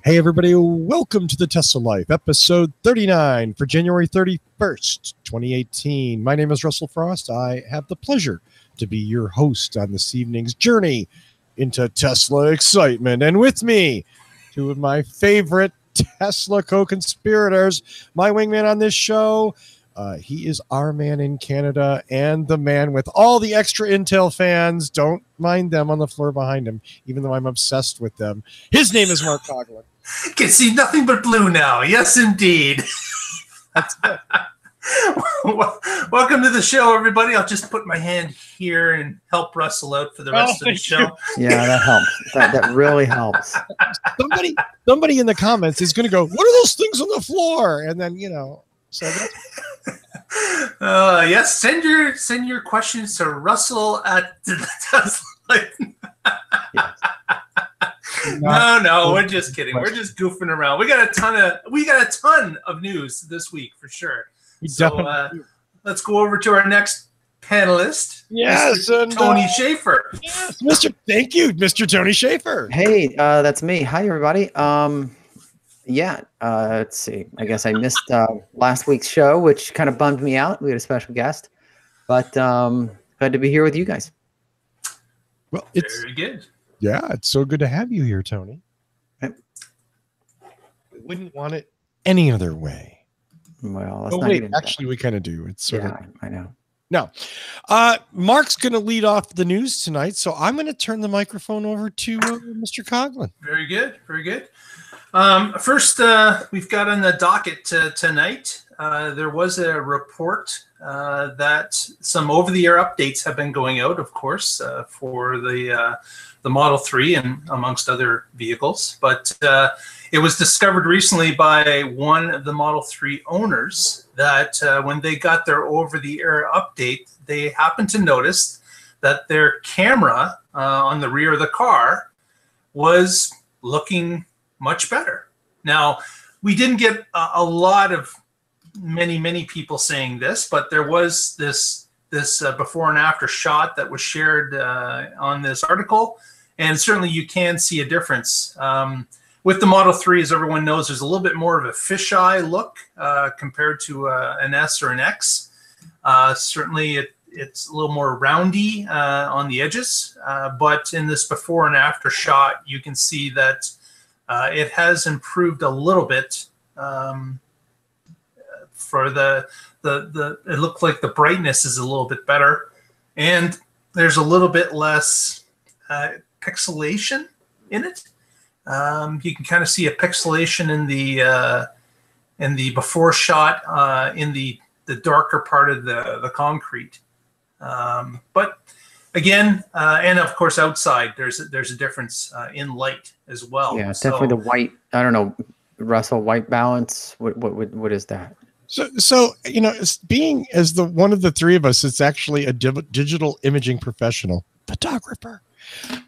Hey everybody, welcome to the Tesla Life, episode 39 for January 31st, 2018. My name is Russell Frost. I have the pleasure to be your host on this evening's journey into Tesla excitement. And with me, two of my favorite Tesla co-conspirators, my wingman on this show. He is our man in Canada and the man with all the extra Intel fans. Don't mind them on the floor behind him, even though I'm obsessed with them. His name is Mark Coughlin. Can see nothing but blue now. Yes, indeed. That's good. Welcome to the show, everybody. I'll just put my hand here and help Russell out for the rest of the show. Yeah, that helps. That really helps. Somebody in the comments is going to go, "What are those things on the floor?" And then, so yes, send your questions to Russell at the Tesla. yes. No, we're just kidding. We're just goofing around. We got a ton of news this week for sure. So let's go over to our next panelist. Yes, Mr. Tony Schaefer. Yes, thank you, Mr. Tony Schaefer. Hey, that's me. Hi, everybody. Let's see. I guess I missed last week's show, which kind of bummed me out. We had a special guest, but glad to be here with you guys. Well, it's very good. Yeah, it's so good to have you here, Tony. Yep. We wouldn't want it any other way. Well, actually, we kind of do. It's sort of. I know. No, Mark's going to lead off the news tonight, so I'm going to turn the microphone over to Mr. Coughlin. Very good, very good. First, we've got on the docket tonight. There was a report that some over-the-air updates have been going out, of course, for the Model 3 and amongst other vehicles. But it was discovered recently by one of the Model 3 owners that when they got their over-the-air update, they happened to notice that their camera on the rear of the car was looking much better. Now, we didn't get a lot of many people saying this, but there was this before and after shot that was shared on this article, and certainly you can see a difference. With the Model 3, as everyone knows, there's a little bit more of a fisheye look compared to an S or an X. Certainly it's a little more roundy on the edges, but in this before and after shot, you can see that it has improved a little bit. For it looked like the brightness is a little bit better, and there's a little bit less pixelation in it. You can kind of see a pixelation in the before shot in the darker part of the concrete. But again, and of course outside, there's a difference in light as well. Yeah, definitely the white. I don't know, Russell, white balance. What is that? So being as the one of the three of us, it's actually a digital imaging professional photographer.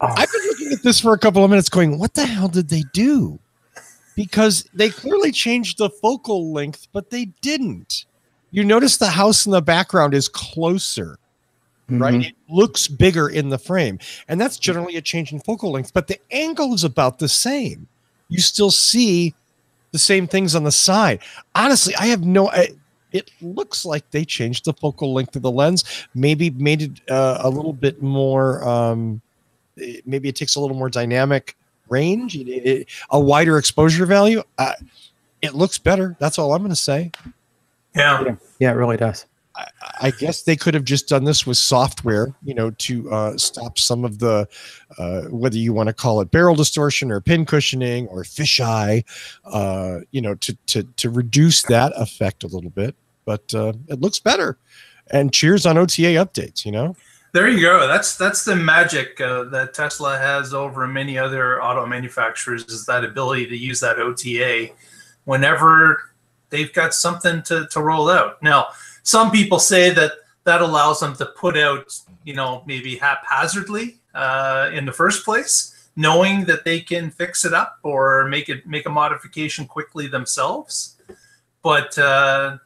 Oh. I've been looking at this for a couple of minutes going, what the hell did they do? Because they clearly changed the focal length, but they didn't. You notice the house in the background is closer, right? It looks bigger in the frame, and that's generally a change in focal length, but the angle is about the same. You still see the same things on the side. Honestly, it looks like they changed the focal length of the lens, maybe made it a little bit more, maybe it takes a little more dynamic range, a wider exposure value. It looks better. That's all I'm going to say. Yeah, it really does. I guess they could have just done this with software, to stop some of the, whether you want to call it barrel distortion or pin cushioning or fisheye, to reduce that effect a little bit. But it looks better. And cheers on OTA updates, There you go. That's the magic that Tesla has over many other auto manufacturers, is that ability to use that OTA whenever they've got something to roll out. Now, some people say that allows them to put out, maybe haphazardly in the first place, knowing that they can fix it up or make a modification quickly themselves. But I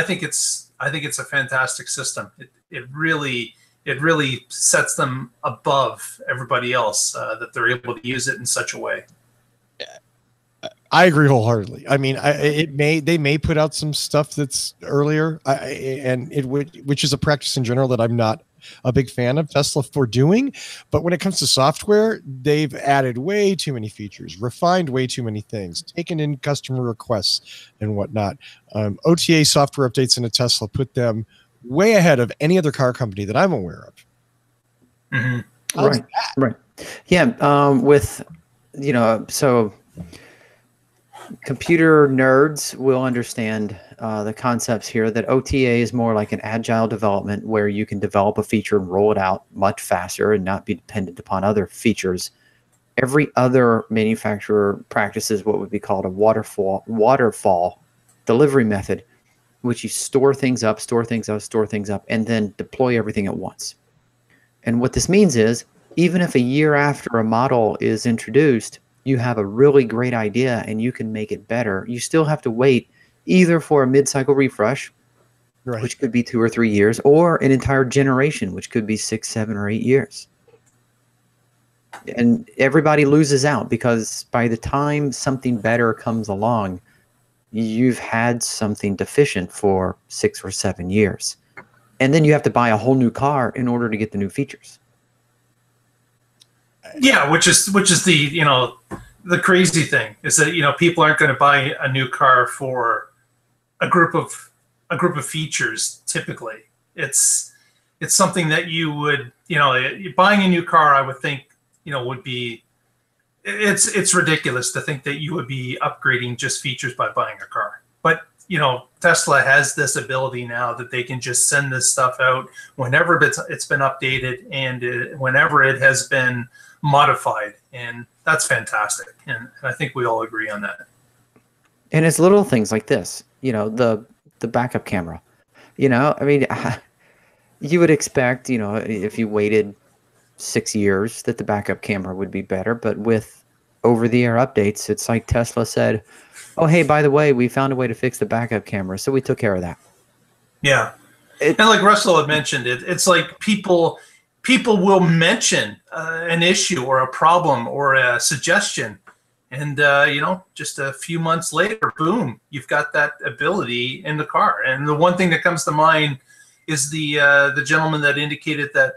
think it's a fantastic system. It really sets them above everybody else that they're able to use it in such a way. I agree wholeheartedly. I mean, they may put out some stuff that's earlier, which is a practice in general that I'm not a big fan of Tesla for doing. But when it comes to software, they've added way too many features, refined way too many things, taken in customer requests and whatnot. OTA software updates in a Tesla put them way ahead of any other car company that I'm aware of. Mm-hmm. Right. Yeah. With, so computer nerds will understand the concepts here that OTA is more like an agile development where you can develop a feature and roll it out much faster and not be dependent upon other features. Every other manufacturer practices what would be called a waterfall delivery method, which you store things up, and then deploy everything at once. And what this means is, even if a year after a model is introduced, you have a really great idea and you can make it better, you still have to wait either for a mid-cycle refresh, which could be 2 or 3 years, or an entire generation, which could be 6, 7, or 8 years. And everybody loses out because by the time something better comes along, you've had something deficient for 6 or 7 years. And then you have to buy a whole new car in order to get the new features. Yeah, which is the the crazy thing is that people aren't going to buy a new car for a group of features. Typically, it's something that you would buying a new car. I would think would be it's ridiculous to think that you would be upgrading just features by buying a car. But Tesla has this ability now that they can just send this stuff out whenever it's been updated and whenever it has been modified, and that's fantastic. And I think we all agree on that. And it's little things like this, the backup camera. I mean, you would expect, if you waited 6 years that the backup camera would be better, but with over-the-air updates, it's like Tesla said, oh, hey, by the way, we found a way to fix the backup camera, so we took care of that. Yeah. And like Russell had mentioned, it's like people will mention an issue or a problem or a suggestion, and just a few months later, boom, you've got that ability in the car. And the one thing that comes to mind is the gentleman that indicated that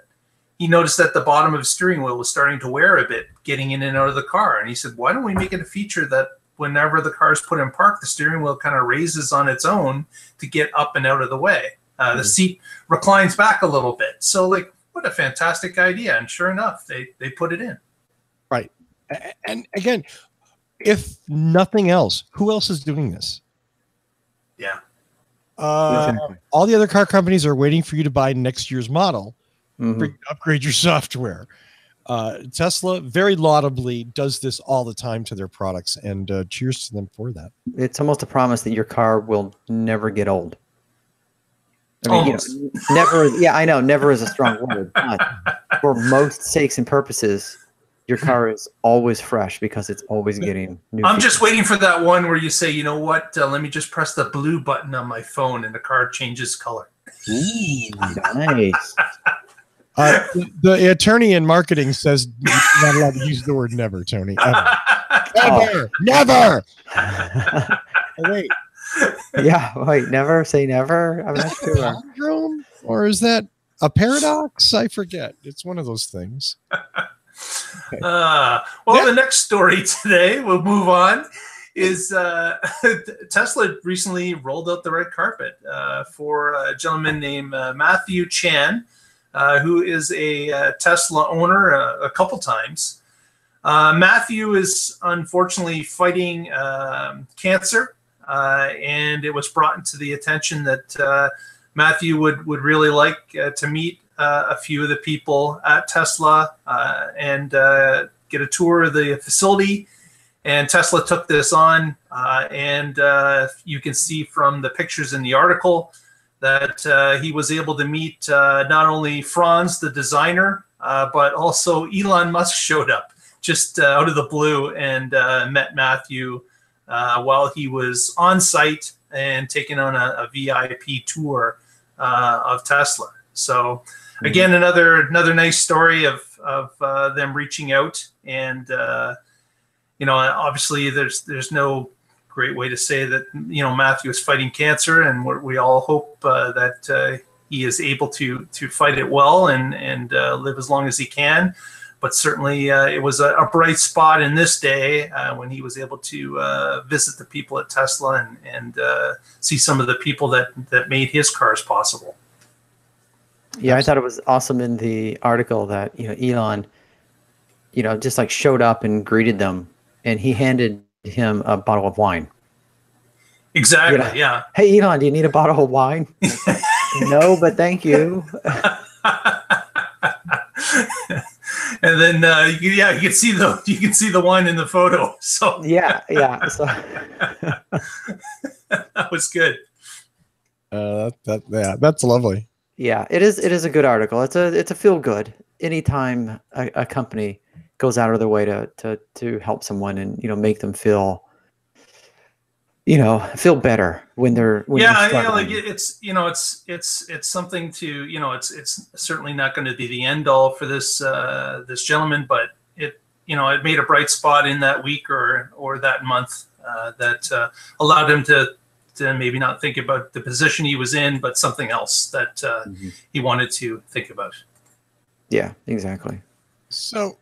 he noticed that the bottom of his steering wheel was starting to wear a bit getting in and out of the car, and he said, why don't we make it a feature that whenever the car is put in park, the steering wheel kind of raises on its own to get up and out of the way. The seat reclines back a little bit. So what a fantastic idea. And sure enough, they put it in. Right. And again, if nothing else, who else is doing this? Yeah. Exactly. All the other car companies are waiting for you to buy next year's model for you to upgrade your software. Tesla very laudably does this all the time to their products, and cheers to them for that. It's almost a promise that your car will never get old. I mean, never. Yeah, I know. Never is a strong word, but for most sakes and purposes, your car is always fresh because it's always getting new. I'm just waiting for that one where you say, you know what? Let me just press the blue button on my phone, and the car changes color. Ooh, nice. The attorney in marketing says you're not allowed to use the word never, Tony. Ever. Never. Oh, wait. Yeah, wait, never say never. I'm not sure. Syndrome? Or is that a paradox? I forget. It's one of those things. Okay. The next story today, we'll move on, is Tesla recently rolled out the red carpet for a gentleman named Matthew Chan, who is a Tesla owner a couple times. Matthew is unfortunately fighting cancer. And it was brought into the attention that Matthew would really like to meet a few of the people at Tesla and get a tour of the facility. And Tesla took this on, and you can see from the pictures in the article that he was able to meet not only Franz, the designer, but also Elon Musk showed up just out of the blue and met Matthew while he was on site and taking on a VIP tour of Tesla. So again, another nice story of them reaching out and obviously there's no great way to say that, Matthew is fighting cancer, and we all hope that he is able to fight it well and live as long as he can. But certainly it was a bright spot in this day when he was able to visit the people at Tesla and see some of the people that made his cars possible. Yeah, I thought it was awesome in the article that, Elon, just like showed up and greeted them, and he handed him a bottle of wine. Exactly, yeah. Hey, Elon, do you need a bottle of wine? No, but thank you. And then you can see the wine in the photo. So yeah. So that was good. That's lovely. Yeah, it is a good article. It's a feel good. Anytime a company goes out of their way to help someone and make them feel better when they're like it's something to it's certainly not going to be the end all for this gentleman, but it made a bright spot in that week or that month that allowed him to maybe not think about the position he was in, but something else that he wanted to think about. Yeah, exactly. So,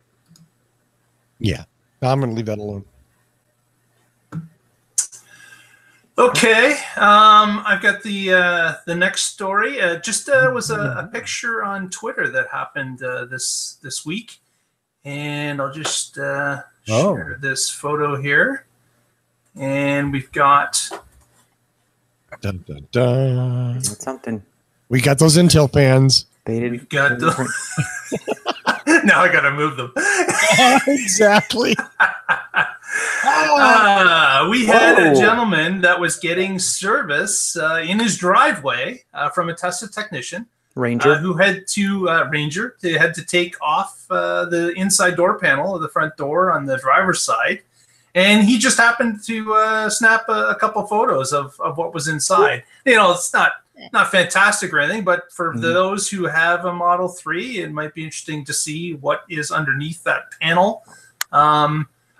yeah, I'm going to leave that alone. Okay, I've got the next story. Was a picture on Twitter that happened this week, and I'll just share this photo here. And we've got dun, dun, dun. That's something. We got those Intel fans. We've got now I got to move them. Exactly. We had a gentleman that was getting service in his driveway from a Tesla technician, Ranger, who had to They had to take off the inside door panel of the front door on the driver's side, and he just happened to snap a couple photos of what was inside. It's not fantastic or anything, but for those who have a Model 3, it might be interesting to see what is underneath that panel.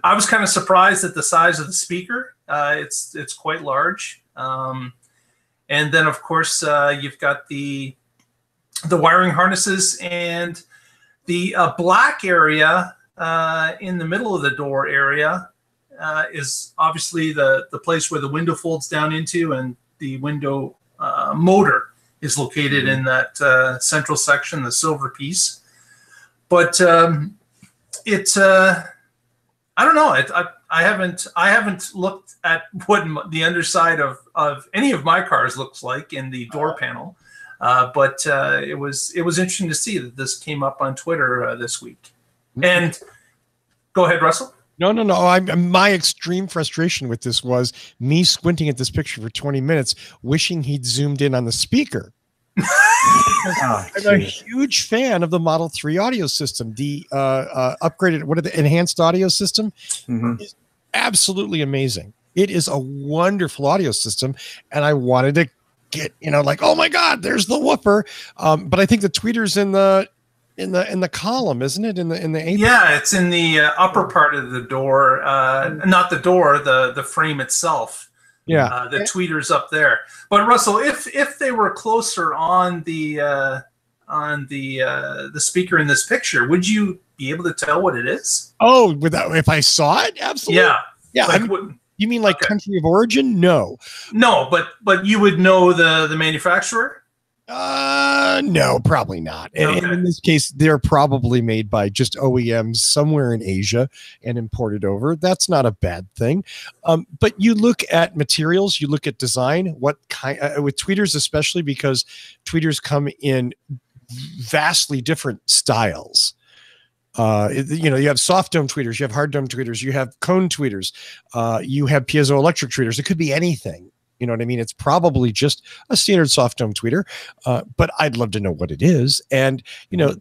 I was kind of surprised at the size of the speaker. It's quite large. And then, of course, you've got the wiring harnesses, and the black area in the middle of the door area is obviously the place where the window folds down into, and the window motor is located in that central section, the silver piece. But it's I don't know. I haven't looked at what the underside of any of my cars looks like in the door panel, but it was interesting to see that this came up on Twitter this week. And go ahead, Russell. No. My extreme frustration with this was me squinting at this picture for 20 minutes, wishing he'd zoomed in on the speaker. I'm a huge fan of the Model 3 audio system. The upgraded, the enhanced audio system is absolutely amazing. It is a wonderful audio system, and I wanted to get, oh my God, there's the whooper. But I think the tweeter's in the column, isn't it? In the apron? Yeah, it's in the upper part of the door, not the door, the frame itself. Yeah, the tweeter's up there. But Russell, if they were closer on the speaker in this picture, would you be able to tell what it is? Oh, if I saw it, absolutely. Yeah. You mean like country of origin? No, but you would know the manufacturer. No, probably not. And in this case, they're probably made by just OEMs somewhere in Asia and imported over. That's not a bad thing. But you look at materials, you look at design, what kind with tweeters, especially because tweeters come in vastly different styles. You have soft dome tweeters, you have hard dome tweeters, you have cone tweeters, you have piezoelectric tweeters. It could be anything. You know what I mean? It's probably just a standard soft dome tweeter, but I'd love to know what it is. And,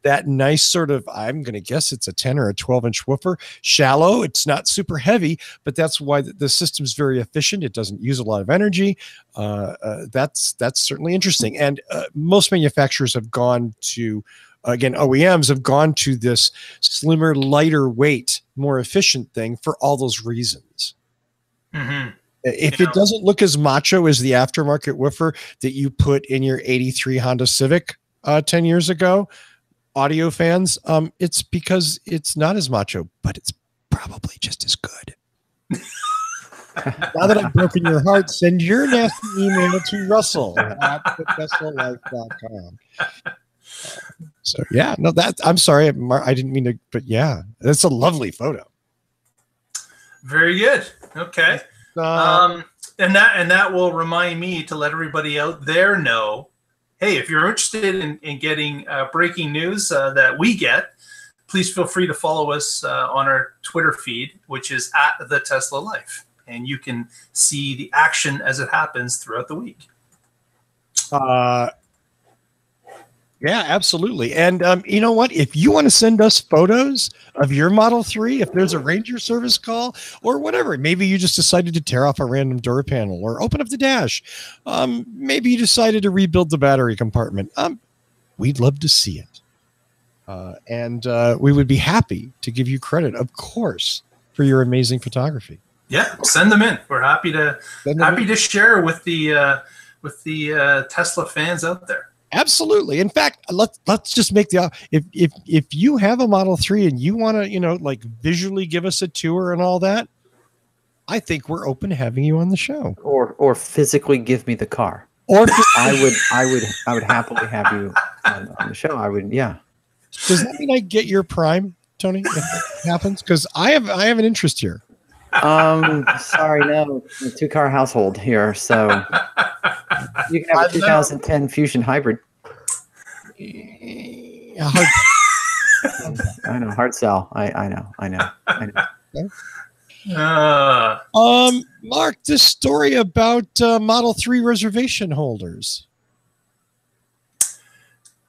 that nice sort of, I'm going to guess it's a 10 or a 12-inch woofer, shallow. It's not super heavy, but that's why the system's very efficient. It doesn't use a lot of energy. That's certainly interesting. And most manufacturers have gone to again, OEMs have gone to this slimmer, lighter weight, more efficient thing for all those reasons. Mm-hmm. If it doesn't look as macho as the aftermarket woofer that you put in your 83 Honda Civic 10 years ago, audio fans, it's because it's not as macho, but it's probably just as good. Now that I've broken your heart, send your nasty email to Russell at TheTeslaLife.com. So yeah, no, I'm sorry, I didn't mean to, but yeah, that's a lovely photo. Very good. Okay. And that will remind me to let everybody out there know, hey, if you're interested in getting breaking news that we get, please feel free to follow us on our Twitter feed, which is at The Tesla Life. And you can see the action as it happens throughout the week. Yeah, absolutely. And you know what? If you want to send us photos of your Model 3, if there's a Ranger service call or whatever, maybe you just decided to tear off a random door panel or open up the dash. Maybe you decided to rebuild the battery compartment. We'd love to see it. And we would be happy to give you credit, of course, for your amazing photography. Yeah, send them in. We're happy to share with the Tesla fans out there. Absolutely. In fact, let's just make if you have a Model 3 and you want to, like visually give us a tour and all that, I think we're open to having you on the show. Or physically give me the car. Or I would happily have you on the show. I would, yeah. Does that mean I get your Prime, Tony? If that happens? Because I have an interest here. Sorry, no, a 2-car household here, so you can have a 2010 Fusion Hybrid. I know, hard sell. I know. Mark, this story about Model 3 reservation holders.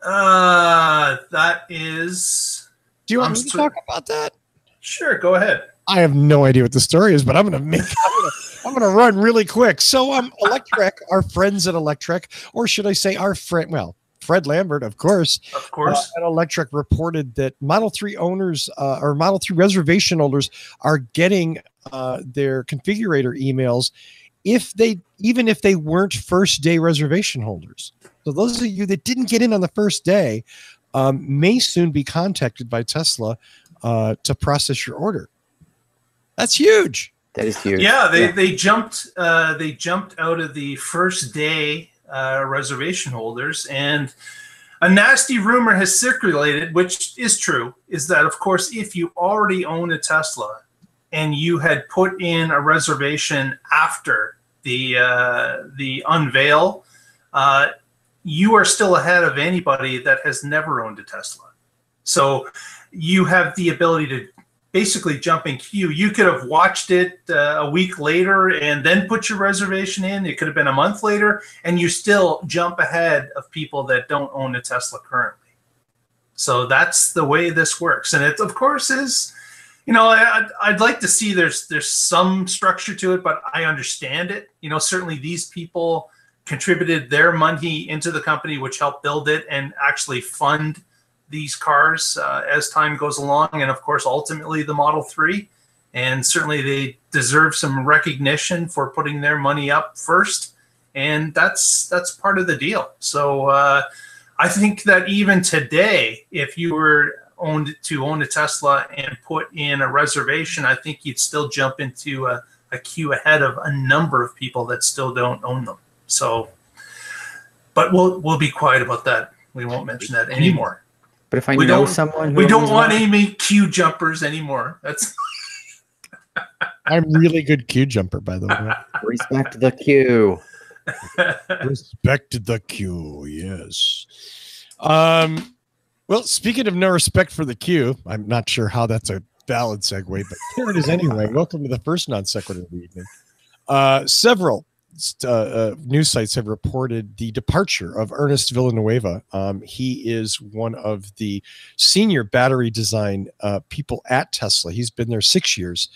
That is. Do you want me to talk about that? Sure, go ahead. I have no idea what the story is, but I'm gonna run really quick. So, Electrek, our friends at Electrek, or should I say our friend? Well, Fred Lambert, of course. At Electrek reported that Model 3 owners or Model 3 reservation holders are getting their configurator emails even if they weren't first day reservation holders. So those of you that didn't get in on the first day may soon be contacted by Tesla to process your order. That's huge. That is huge. Yeah, they jumped out of the first day reservation holders, and a nasty rumor has circulated, which is true, is that of course if you already own a Tesla and you had put in a reservation after the unveil, you are still ahead of anybody that has never owned a Tesla. So you have the ability to basically jump in queue. You could have watched it a week later and then put your reservation in. It could have been a month later, and you still jump ahead of people that don't own a Tesla currently. So that's the way this works. And it, of course, is, I'd like to see there's some structure to it, but I understand it. Certainly these people contributed their money into the company, which helped build it and actually fund these cars as time goes along, and of course ultimately the Model 3, and certainly they deserve some recognition for putting their money up first, and that's part of the deal. So I think that even today, if you were owned a Tesla and put in a reservation, I think you'd still jump into a queue ahead of a number of people that still don't own them. So, but we'll be quiet about that. We won't mention that anymore. But if I know someone who we don't want any queue jumpers anymore. That's I'm really good queue jumper, by the way. Respect the queue. Respect the queue, yes. Well, speaking of no respect for the queue, I'm not sure how that's a valid segue, but here it is anyway. Welcome to the first non sequitur of the evening. Several news sites have reported the departure of Ernest Villanueva. He is one of the senior battery design people at Tesla. He's been there 6 years.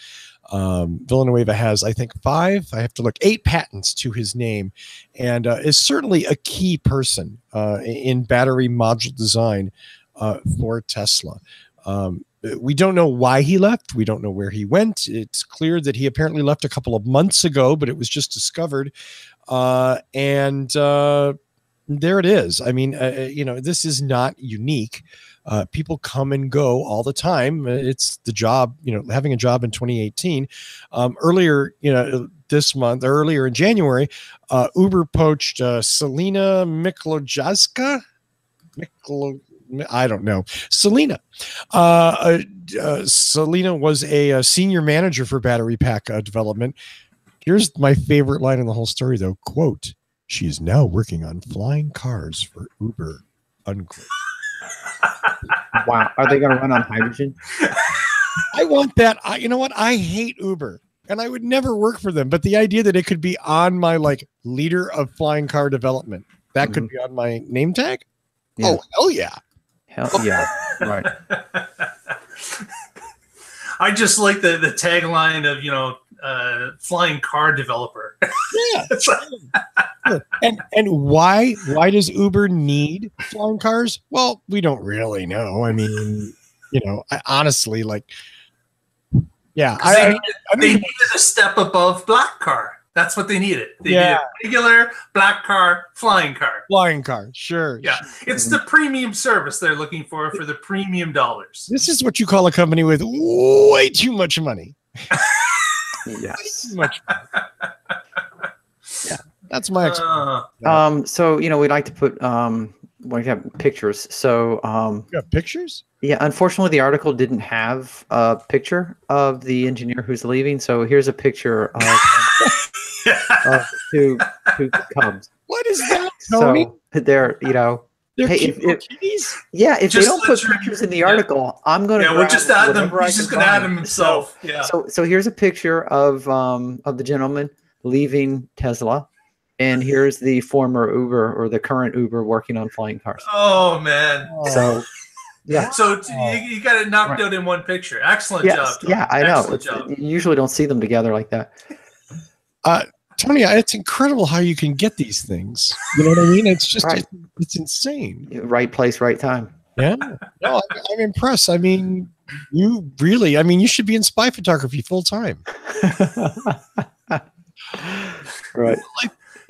Villanueva has, I think, 8 patents to his name, and is certainly a key person in battery module design for Tesla. We don't know why he left. We don't know where he went. It's clear that he apparently left a couple of months ago, but it was just discovered. And there it is. I mean, this is not unique. People come and go all the time. It's the job, having a job in 2018. Earlier in January, Uber poached Selena Miklojska. I don't know. Selena. Selena was a senior manager for battery pack development. Here's my favorite line in the whole story, though. Quote, "She is now working on flying cars for Uber." Unquote. Wow. Are they going to run on hydrogen? I want that. You know what? I hate Uber, and I would never work for them. But the idea that it could be on my leader of flying car development, that could be on my name tag. Yeah. Oh, hell yeah. Hell yeah. Right. I just like the tagline of, flying car developer. Yeah. and why does Uber need flying cars? Well, we don't really know. I mean, I honestly yeah. They needed a step above black car. That's what they needed. They needed a regular black car, flying car. Flying car, sure. Yeah, it's the premium service they're looking for the premium dollars. This is what you call a company with way too much money. Yes. Too much money. Yeah, that's my experience. So we like to put we have pictures. So you have pictures? Yeah, unfortunately, the article didn't have a picture of the engineer who's leaving. So here's a picture of two cubs. What is that, Tony? So they're They're hey, kitties? If they don't put pictures in the article, I'm going to. Yeah, we'll just add them. He's just going to add them himself. So here's a picture of the gentleman leaving Tesla, and here's the former Uber or the current Uber working on flying cars. Oh man! So yeah. So you got it knocked out in one picture. Excellent job. Tony. Yeah, I know. You usually don't see them together like that. Tony, it's incredible how you can get these things. You know what I mean? It's just it's insane. Right place, right time. Yeah. No, I'm impressed. I mean, you should be in spy photography full time. Right.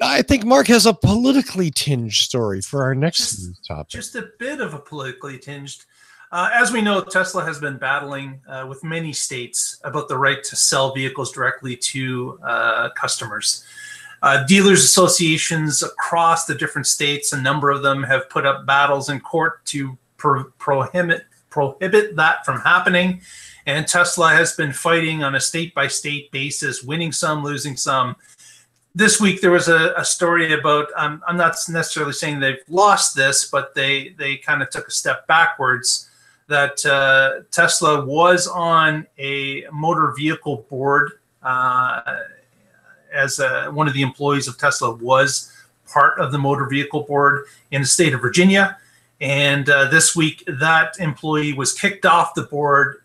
I think Mark has a politically tinged story for our next topic. Just a bit of a politically tinged. As we know, Tesla has been battling with many states about the right to sell vehicles directly to customers. Dealers associations across the different states, a number of them have put up battles in court to prohibit that from happening. And Tesla has been fighting on a state-by-state basis, winning some, losing some. This week, there was a story about, I'm not necessarily saying they've lost this, but they kind of took a step backwards, that Tesla was on a motor vehicle board as one of the employees of Tesla was part of the motor vehicle board in the state of Virginia. And this week, that employee was kicked off the board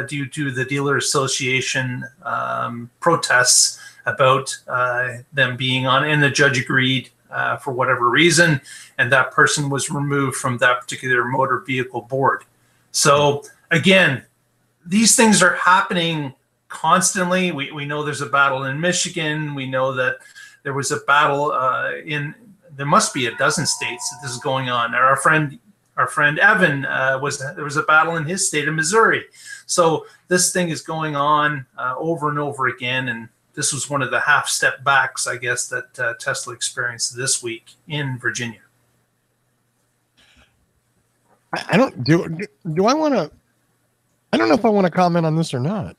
due to the dealer association protests about them being on, and the judge agreed for whatever reason, and that person was removed from that particular motor vehicle board. So again, these things are happening constantly. We know there's a battle in Michigan. We know that there was a battle there must be a dozen states that this is going on. Our friend Evan there was a battle in his state of Missouri. So this thing is going on over and over again, and this was one of the half step backs, I guess, that Tesla experienced this week in Virginia. I don't know if I want to comment on this or not.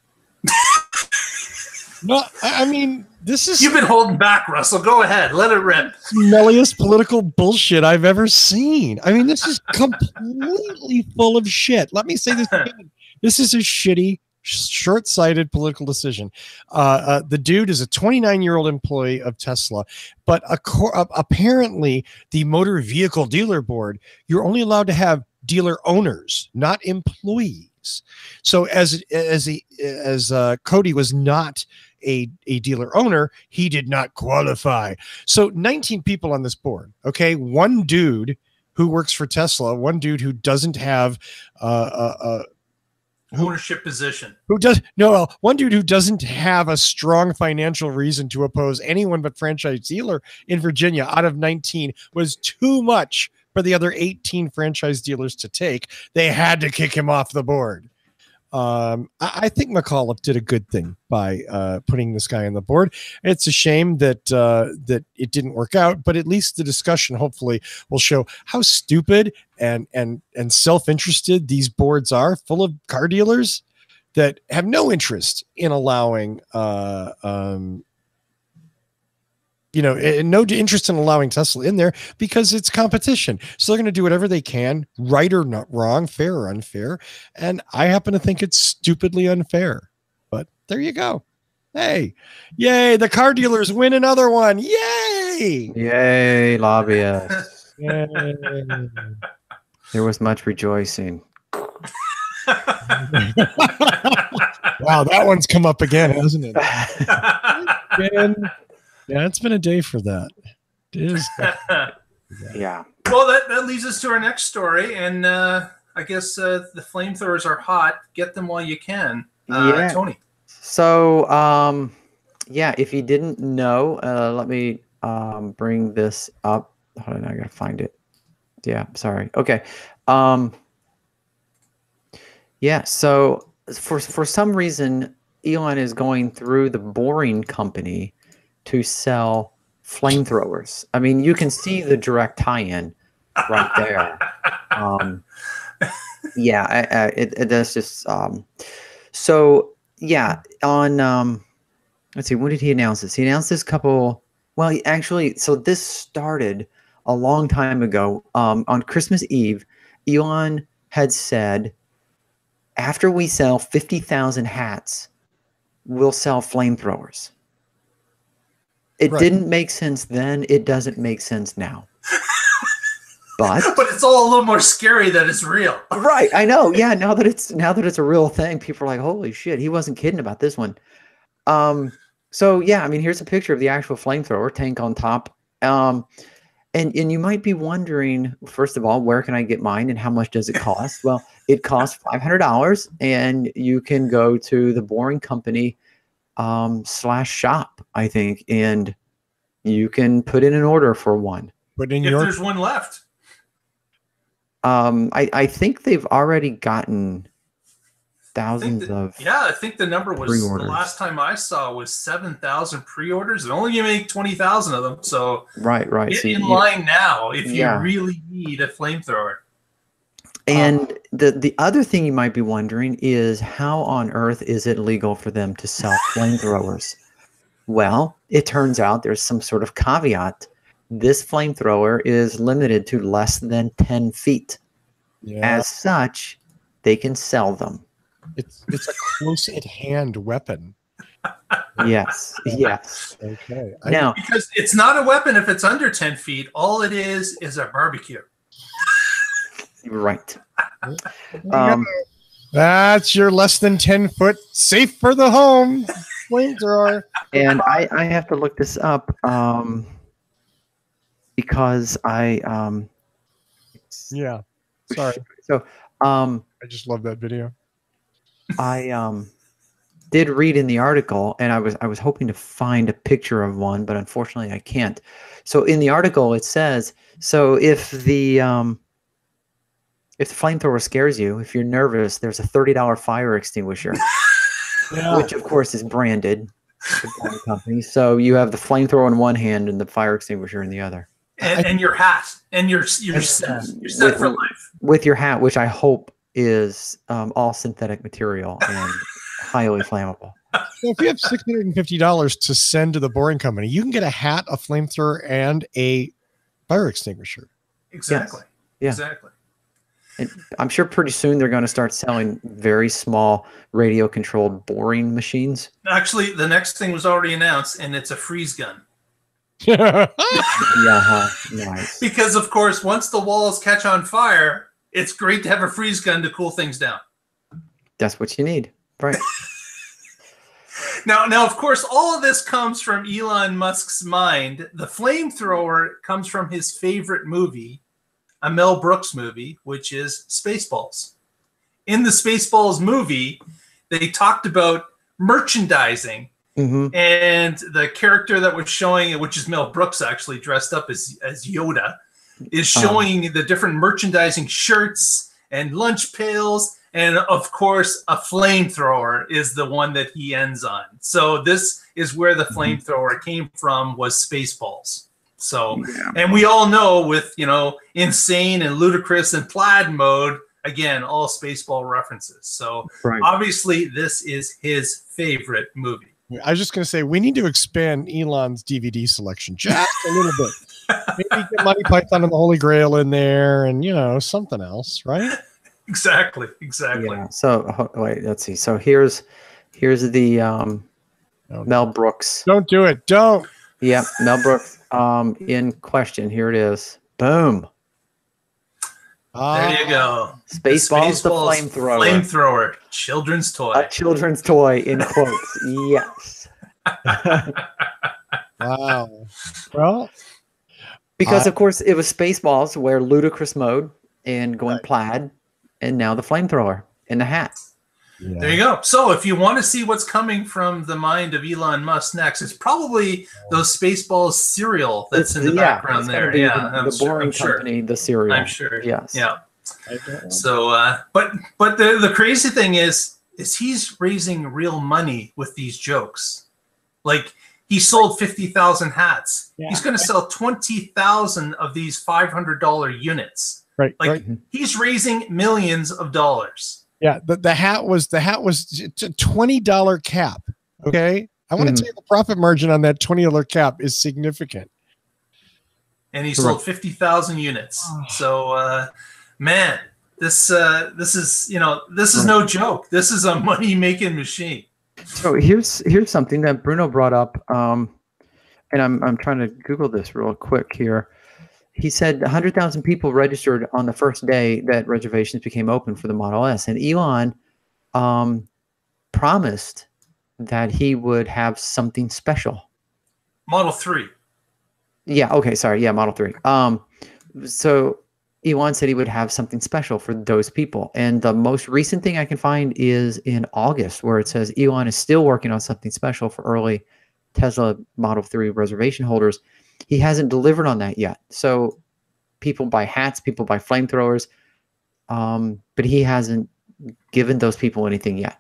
No, I mean, this is... You've been holding back, Russell. Go ahead. Let it rip. Smelliest political bullshit I've ever seen. I mean, this is completely full of shit. Let me say this again. This is a shitty, short-sighted political decision. The dude is a 29-year-old employee of Tesla, but apparently the motor vehicle dealer board, you're only allowed to have dealer owners, not employees. So as Cody was not a dealer owner, he did not qualify. So 19 people on this board. Okay, one dude who works for Tesla, one dude who doesn't have ownership position. One dude who doesn't have a strong financial reason to oppose anyone but franchise dealer in Virginia out of 19 was too much for the other 18 franchise dealers to take. They had to kick him off the board. I think McAuliffe did a good thing by putting this guy on the board. It's a shame that that it didn't work out, but at least the discussion hopefully will show how stupid and self-interested these boards are, full of car dealers that have no interest in allowing and no interest in allowing Tesla in there because it's competition. So they're going to do whatever they can, right or not wrong, fair or unfair. And I happen to think it's stupidly unfair. But there you go. Hey, yay, the car dealers win another one. Yay! Yay, lobbyists. Yay. There was much rejoicing. Wow, that one's come up again, hasn't it? Yeah, it's been a day for that. It is. Yeah. Well, that leads us to our next story, and I guess the flamethrowers are hot. Get them while you can, Tony. So, if you didn't know, let me bring this up. Hold on, I gotta find it. Yeah, sorry. Okay. So for some reason, Elon is going through the Boring Company to sell flamethrowers. I mean, you can see the direct tie-in right there. That's just on let's see, when did he announce this? He announced this so this started a long time ago. On Christmas Eve, Elon had said, after we sell 50,000 hats, we'll sell flamethrowers. It didn't make sense then. It doesn't make sense now. But it's all a little more scary that it's real. Right. I know. Yeah. Now that it's a real thing, people are like, holy shit, he wasn't kidding about this one. Here's a picture of the actual flamethrower tank on top. And you might be wondering, first of all, where can I get mine and how much does it cost? Well, it costs $500 and you can go to the Boring Company /shop, I think, and you can put in an order for one. But there's one left. I think they've already gotten thousands of. Yeah, I think the number was pre-orders. The last time I saw was 7,000 pre-orders, and only you make 20,000 of them. So right. Get in line now if you really need a flamethrower. And the other thing you might be wondering is how on earth is it legal for them to sell flamethrowers? Well, it turns out there's some sort of caveat. This flamethrower is limited to less than 10 feet. Yeah. As such, they can sell them. It's a close at hand weapon. Yes. Okay. Now, because it's not a weapon if it's under 10 feet. All it is a barbecue. Right. That's your less than 10-foot safe for the home flamethrower. And I have to look this up because I sorry. So I just love that video. I did read in the article, and I was hoping to find a picture of one, but unfortunately I can't. So in the article it says, so if the flamethrower scares you, if you're nervous, there's a $30 fire extinguisher, which of course is branded by the company. So you have the flamethrower in one hand and the fire extinguisher in the other. And your hat, and you're set for life. With your hat, which I hope is all synthetic material and highly flammable. So if you have $650 to send to the Boring Company, you can get a hat, a flamethrower, and a fire extinguisher. Exactly. Yes. Yeah. Exactly. And I'm sure pretty soon they're going to start selling very small radio-controlled boring machines. Actually, the next thing was already announced, and it's a freeze gun. Nice. Because, of course, once the walls catch on fire, it's great to have a freeze gun to cool things down. That's what you need. Right. Now, of course, all of this comes from Elon Musk's mind. The flamethrower comes from his favorite movie, a Mel Brooks movie, which is Spaceballs. In the Spaceballs movie, they talked about merchandising, and the character that was showing it, which is Mel Brooks actually dressed up as Yoda, is showing the different merchandising shirts and lunch pails, and of course a flamethrower is the one that he ends on. So this is where the flamethrower came from, was Spaceballs. So, and we all know with, you know, Insane and Ludicrous and Plaid Mode, again, all Spaceball references. So obviously this is his favorite movie. I was just going to say, we need to expand Elon's DVD selection just a little bit. Maybe get Monty Python and the Holy Grail in there, and, you know, something else, right? Exactly. Yeah. So wait, let's see. So here's the Mel Brooks. Don't do it. Don't. Yeah, Mel Brooks in question. Here it is. Boom. There you go. Spaceballs, the flamethrower. Flamethrower, children's toy. A children's toy, in quotes. Yes. Wow. Well, because of course it was Spaceballs, where Ludicrous Mode and going plaid, and now the flamethrower and the hat. Yeah. There you go. So if you want to see what's coming from the mind of Elon Musk next, it's probably those Spaceballs cereal that's in the background there. Yeah, the Boring Company, the cereal. I'm sure. Yes. Yeah. So, but the crazy thing is he's raising real money with these jokes. Like, he sold 50,000 hats. Yeah. He's going to sell 20,000 of these $500 units. Right. Like, he's raising millions of dollars. Yeah, the hat was a $20 cap. Okay, I want to tell you the profit margin on that $20 cap is significant. And he sold 50,000 units. So, man, this is no joke. This is a money making machine. So here's something that Bruno brought up, and I'm trying to Google this real quick here. He said 100,000 people registered on the first day that reservations became open for the Model S. And Elon promised that he would have something special. Model 3. Yeah, okay, sorry. Yeah, Model 3. So Elon said he would have something special for those people. And the most recent thing I can find is in August, where it says Elon is still working on something special for early Tesla Model 3 reservation holders. He hasn't delivered on that yet. So people buy hats, people buy flamethrowers, but he hasn't given those people anything yet.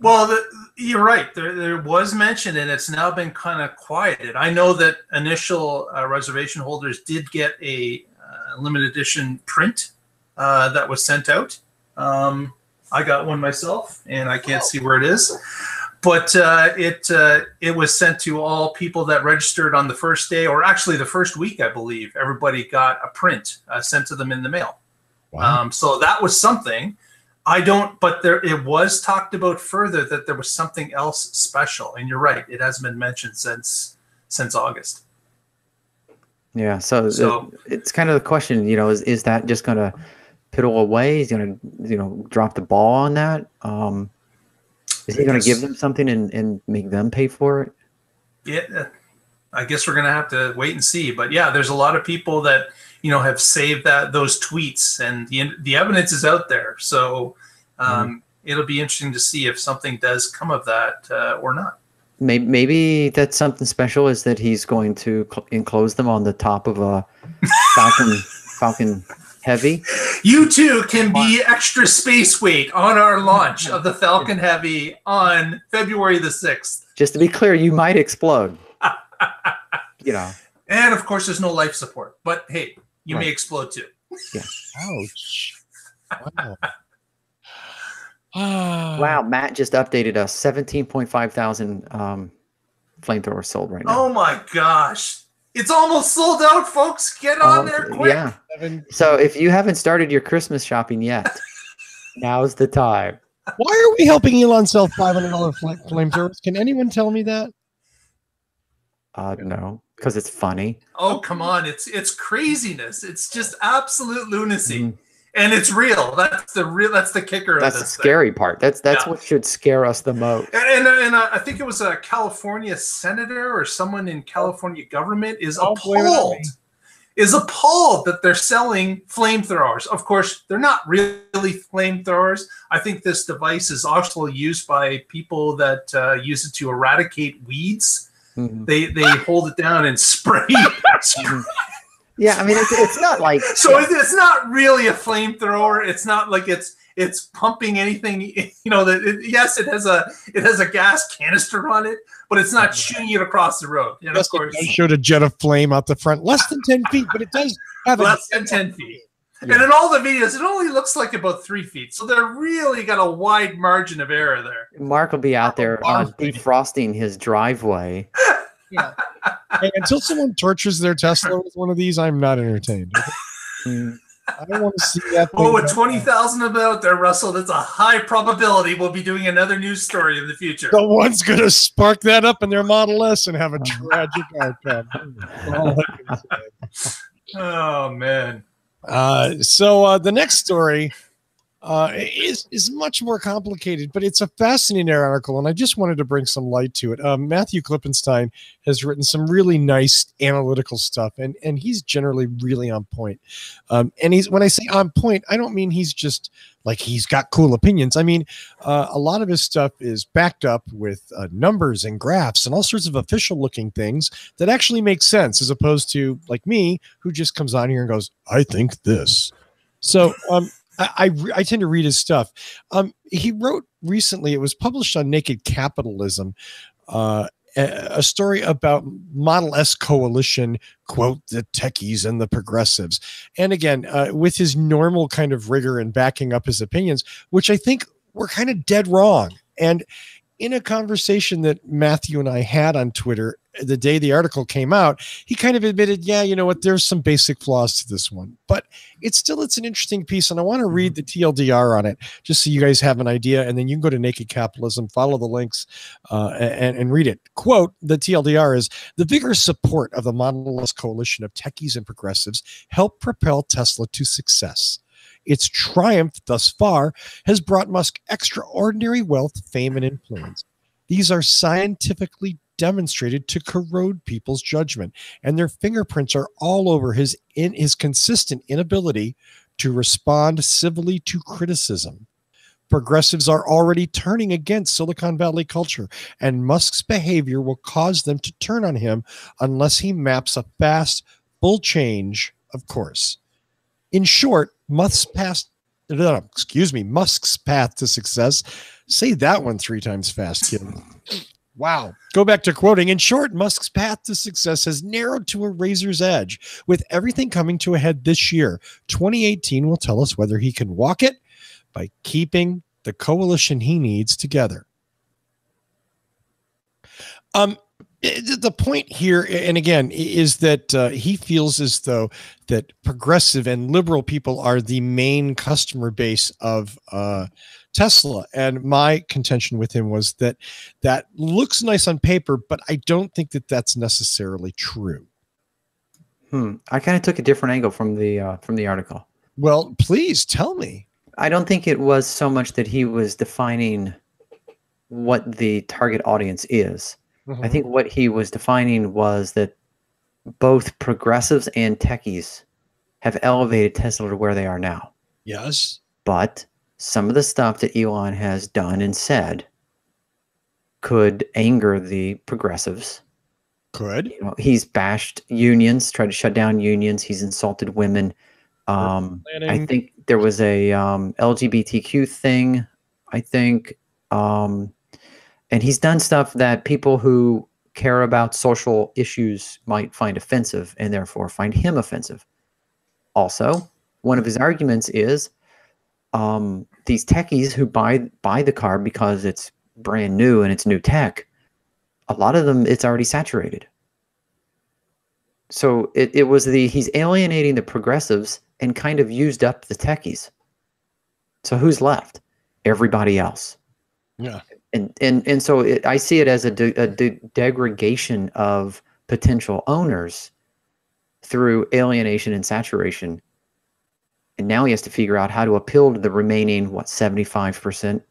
Well, you're right. There was mention, and it's now been kind of quieted. I know that initial reservation holders did get a limited edition print that was sent out. I got one myself, and I can't see where it is. But it was sent to all people that registered on the first day, or actually the first week, I believe. Everybody got a print sent to them in the mail. Wow. So that was something. But it was talked about further that there was something else special. And you're right, it hasn't been mentioned since August. Yeah, so it's kind of the question, is that just going to piddle away? Is he going to, drop the ball on that? Is he going to give them something and make them pay for it? Yeah, I guess we're going to have to wait and see. But yeah, there's a lot of people that have saved those tweets, and the evidence is out there. So it'll be interesting to see if something does come of that or not. Maybe that's something special, is that he's going to enclose them on the top of a Falcon Heavy. You too can be extra space weight on our launch of the Falcon Heavy on February the 6th. Just to be clear, you might explode. And of course, there's no life support. But hey, you may explode too. Yeah. Ouch. Wow. Wow, Matt just updated us. 17.5 thousand flamethrowers sold right now. Oh my gosh. It's almost sold out, folks. Get on there quick. Yeah. So if you haven't started your Christmas shopping yet, now's the time. Why are we helping Elon sell $500 flamethrowers? Can anyone tell me that? No, because it's funny. Oh, come on. It's craziness. It's just absolute lunacy. And it's real. That's the kicker. That's the scary part. That's what should scare us the most. And I think it was a California senator or someone in California government is appalled is appalled that they're selling flamethrowers. Of course, they're not really flamethrowers. I think this device is also used by people that use it to eradicate weeds. Mm-hmm. They hold it down and spray. Yeah, I mean, it's not like... So it's not really a flamethrower. It's not like it's pumping anything. You know, yes, it has a gas canister on it, but it's not shooting it across the road. And yes, of course, it showed a jet of flame out the front, less than 10 feet, but it does have less than 10 feet. Yeah. And in all the videos, it only looks like about 3 feet. So they're really got a wide margin of error there. Mark will be out there defrosting his driveway. Yeah. Hey, until someone tortures their Tesla with one of these, I'm not entertained. I don't want to see that. Oh, with 20,000 of them out there, Russell, that's a high probability we'll be doing another news story in the future. The one's going to spark that up in their Model S and have a tragic outcome. Oh, man. So the next story is much more complicated, but it's a fascinating article, and I just wanted to bring some light to it. Matthew Klippenstein has written some really nice analytical stuff, and he's generally really on point. And when I say on point, I don't mean he's just like he's got cool opinions. I mean, a lot of his stuff is backed up with numbers and graphs and all sorts of official looking things that actually make sense, as opposed to like me, who just comes on here and goes, I think this. So, I tend to read his stuff. He wrote recently, it was published on Naked Capitalism, a story about Model S coalition, quote, the techies and the progressives. And again, with his normal kind of rigor and backing up his opinions, which I think were kind of dead wrong. And in a conversation that Matthew and I had on Twitter the day the article came out, he kind of admitted, yeah, you know what, there's some basic flaws to this one, but it's an interesting piece. And I want to read the TLDR on it just so you guys have an idea. And then you can go to Naked Capitalism, follow the links and read it. Quote, the TLDR is, the vigorous support of the Model S coalition of techies and progressives helped propel Tesla to success. Its triumph thus far has brought Musk extraordinary wealth, fame, and influence. These are scientifically demonstrated to corrode people's judgment, and their fingerprints are all over his consistent inability to respond civilly to criticism. Progressives are already turning against Silicon Valley culture, and Musk's behavior will cause them to turn on him unless he maps a fast, full change of course. In short, Musk's path to success. Say that one 3 times fast, kid. Wow. Go back to quoting. In short, Musk's path to success has narrowed to a razor's edge, with everything coming to a head this year. 2018 will tell us whether he can walk it by keeping the coalition he needs together. The point here, and again, is that he feels as though that progressive and liberal people are the main customer base of Tesla. And my contention with him was that looks nice on paper, but I don't think that that's necessarily true. I kind of took a different angle from the article. Well, please tell me. I don't think it was so much that he was defining what the target audience is. Mm-hmm. I think what he was defining was that both progressives and techies have elevated Tesla to where they are now. Yes. But some of the stuff that Elon has done and said could anger the progressives. Could. You know, he's bashed unions, tried to shut down unions. He's insulted women. I think there was a LGBTQ thing, I think. And he's done stuff that people who care about social issues might find offensive and therefore find him offensive. Also, one of his arguments is these techies who buy the car because it's brand new and it's new tech, a lot of them, it's already saturated. So it was he's alienating the progressives and kind of used up the techies. So who's left? Everybody else. Yeah. And so I see it as a degradation of potential owners through alienation and saturation. And now he has to figure out how to appeal to the remaining, 75%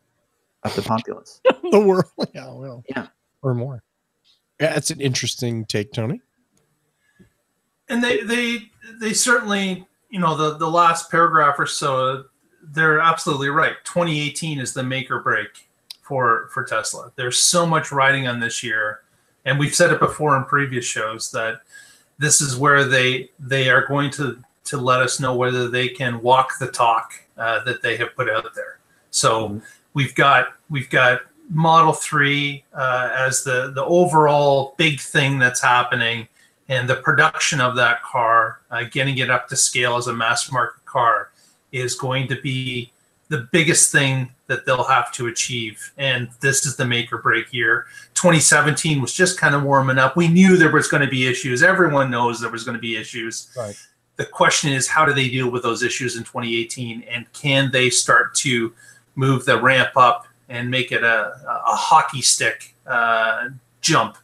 of the populace. The world. Yeah, well, yeah. Or more. Yeah, that's an interesting take, Tony. And they they certainly, the last paragraph or so, they're absolutely right. 2018 is the make or break for Tesla. There's so much riding on this year, and we've said it before in previous shows that this is where they are going to let us know whether they can walk the talk that they have put out there. So we've got Model 3 as the overall big thing that's happening, and the production of that car, getting it up to scale as a mass market car, is going to be the biggest thing that they'll have to achieve. And this is the make or break year. 2017 was just kind of warming up. We knew there was going to be issues. Everyone knows there was going to be issues. Right. The question is, how do they deal with those issues in 2018? And can they start to move the ramp up and make it a hockey stick jump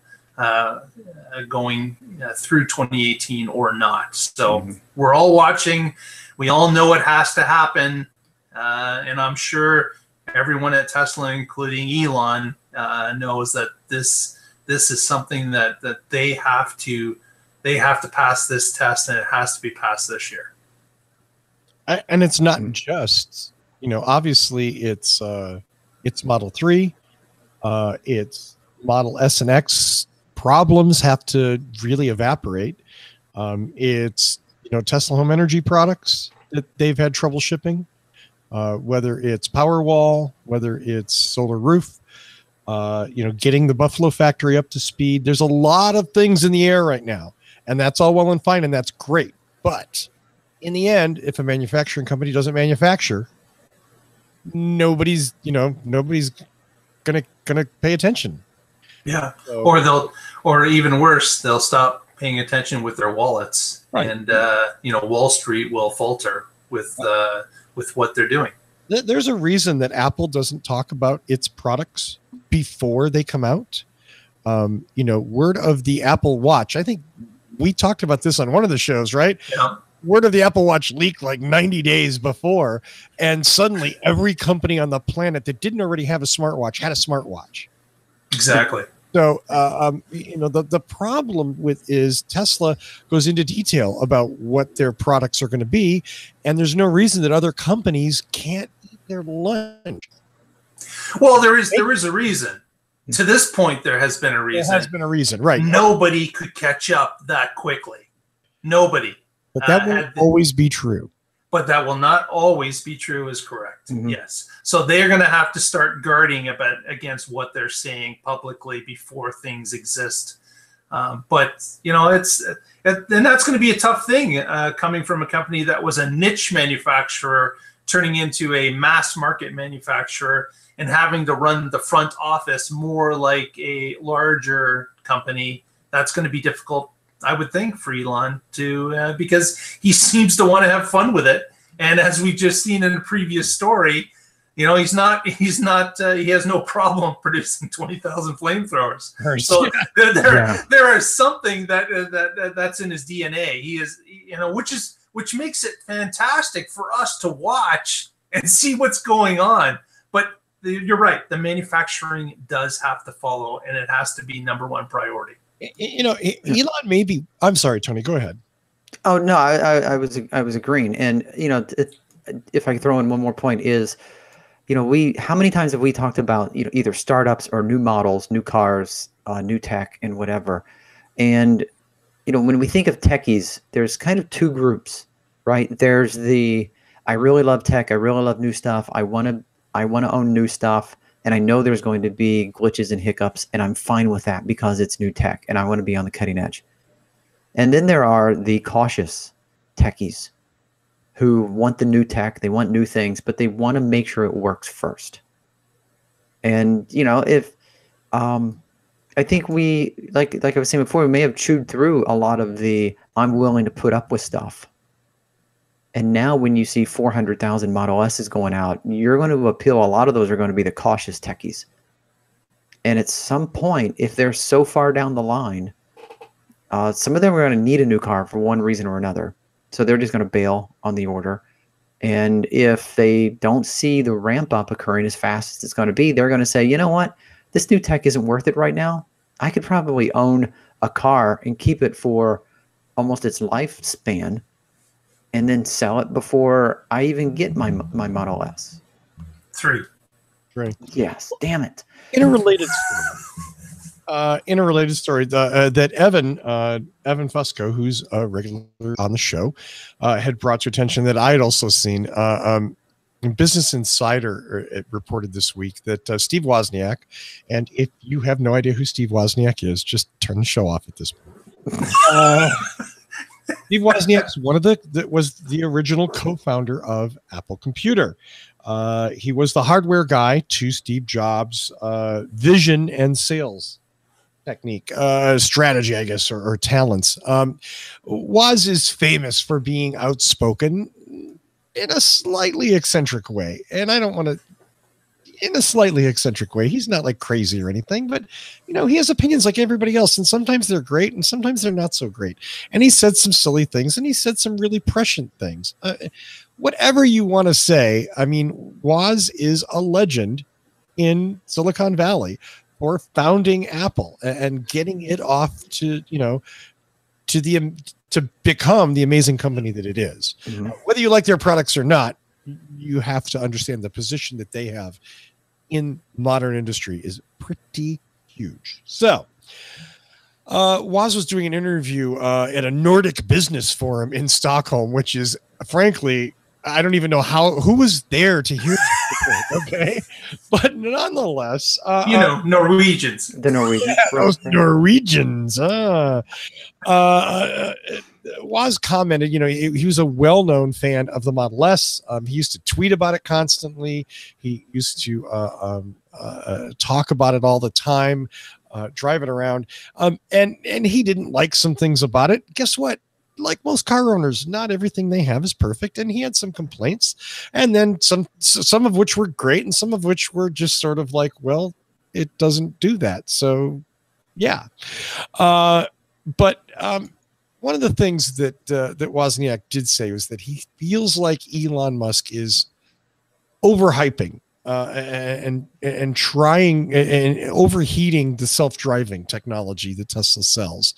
going through 2018 or not? So we're all watching. We all know it has to happen. And I'm sure everyone at Tesla, including Elon, knows that this is something that they have to pass this test, and it has to be passed this year. And it's not just, obviously it's Model 3, it's Model S and X. Problems have to really evaporate. It's Tesla home energy products that they've had trouble shipping, whether it's Powerwall, whether it's solar roof, getting the Buffalo factory up to speed. There's a lot of things in the air right now, and that's all well and fine, and that's great. But in the end, if a manufacturing company doesn't manufacture, nobody's gonna pay attention. Yeah. So, or even worse, they'll stop paying attention with their wallets, right. And Wall Street will falter with what they're doing. There's a reason that Apple doesn't talk about its products before they come out. Word of the Apple Watch. I think we talked about this on one of the shows, right? Yeah. Word of the Apple Watch leaked like 90 days before, and suddenly every company on the planet that didn't already have a smartwatch had a smartwatch. Exactly. So, the problem is Tesla goes into detail about what their products are going to be, and there's no reason that other companies can't eat their lunch. Well, there is a reason. To this point, there has been a reason. There has been a reason, right? Nobody could catch up that quickly. Nobody. But that won't always be true. But that will not always be true is correct. Mm-hmm. Yes. So they're going to have to start guarding against what they're saying publicly before things exist. But that's going to be a tough thing coming from a company that was a niche manufacturer turning into a mass market manufacturer and having to run the front office more like a larger company. That's going to be difficult, I would think, for Elon to because he seems to want to have fun with it. And as we just seen in the previous story, he has no problem producing 20,000 flamethrowers. So there is something that's in his DNA. He is, which makes it fantastic for us to watch and see what's going on. But you're right, the manufacturing does have to follow, and it has to be number one priority. Elon maybe. I'm sorry, Tony. Go ahead. Oh no, I was agreeing, and if I throw in one more point is, how many times have we talked about either startups or new models, new cars, new tech, and whatever, and when we think of techies, there's kind of two groups, right? There's the I really love tech, I really love new stuff, I want to own new stuff. And I know there's going to be glitches and hiccups, and I'm fine with that because it's new tech, and I want to be on the cutting edge. And then there are the cautious techies who want the new tech, they want new things, but they want to make sure it works first. And if I think we like I was saying before, we may have chewed through a lot of the I'm willing to put up with stuff. And now when you see 400,000 Model S's going out, you're going to appeal. A lot of those are going to be the cautious techies. And at some point, if they're so far down the line, some of them are going to need a new car for one reason or another. So they're just going to bail on the order. And if they don't see the ramp up occurring as fast as it's going to be, they're going to say, you know what? This new tech isn't worth it right now. I could probably own a car and keep it for almost its lifespan and then sell it before I even get my Model S. 3. Right. Yes, damn it. In a related story, that Evan Fusco, who's a regular on the show, had brought to attention that I had also seen. Business Insider it reported this week that Steve Wozniak, and if you have no idea who Steve Wozniak is, just turn the show off at this point. Steve Wozniak's was the original co-founder of Apple Computer. He was the hardware guy to Steve Jobs' vision and sales technique, strategy, I guess, or talents. Woz is famous for being outspoken in a slightly eccentric way. And I don't want to, in a slightly eccentric way. He's not like crazy or anything, but he has opinions like everybody else. And sometimes they're great and sometimes they're not so great. And he said some silly things and he said some really prescient things. Whatever you want to say, I mean, Woz is a legend in Silicon Valley for founding Apple and getting it off to, to become the amazing company that it is. Mm-hmm. Whether you like their products or not, you have to understand the position that they have in modern industry is pretty huge. So Woz was doing an interview at a Nordic business forum in Stockholm, which is frankly, I don't even know who was there to hear this report, okay? But nonetheless... Norwegians. The Norwegians. Yeah, those Norwegians. Woz commented, he was a well-known fan of the Model S. He used to tweet about it constantly. He used to talk about it all the time, drive it around. And he didn't like some things about it. Guess what? Like most car owners, not everything they have is perfect, and he had some complaints, and then some of which were great, and some of which were just sort of like, well, it doesn't do that. So, yeah. But one of the things that Wozniak did say was that he feels like Elon Musk is overhyping and trying and overheating the self-driving technology that Tesla sells,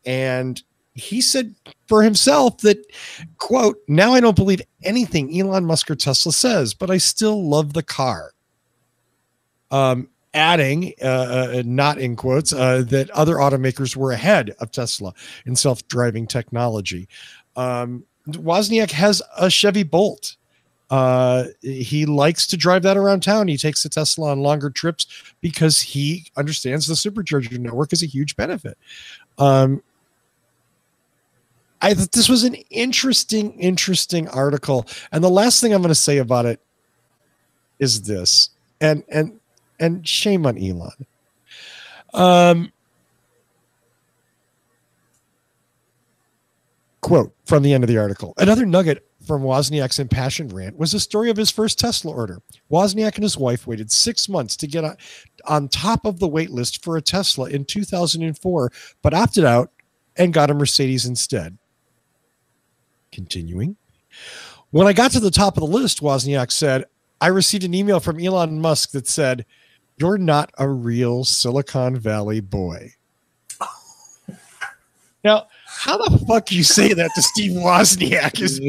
and he said for himself that, quote, "Now I don't believe anything Elon Musk or Tesla says, but I still love the car." Adding, not in quotes, that other automakers were ahead of Tesla in self-driving technology. Wozniak has a Chevy Bolt. He likes to drive that around town. He takes the Tesla on longer trips because he understands the supercharger network is a huge benefit. I thought this was an interesting article. And the last thing I'm going to say about it is this, and shame on Elon. Quote from the end of the article. Another nugget from Wozniak's impassioned rant was the story of his first Tesla order. Wozniak and his wife waited 6 months to get on top of the wait list for a Tesla in 2004, but opted out and got a Mercedes instead. Continuing. When I got to the top of the list, Wozniak said, I received an email from Elon Musk that said, "You're not a real Silicon Valley boy." Now, how the fuck you say that to Steve Wozniak is